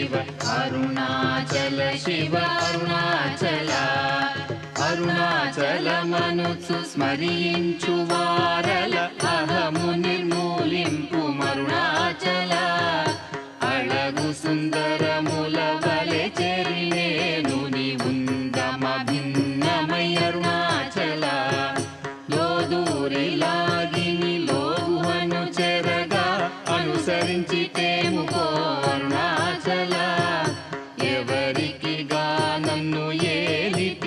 Shiva Arunachal Shiva Arunachal అరుణాచలమనుచు స్మరించు వారల అహము నిర్మూలింపు మరుణాచల Azhagu సుందరముల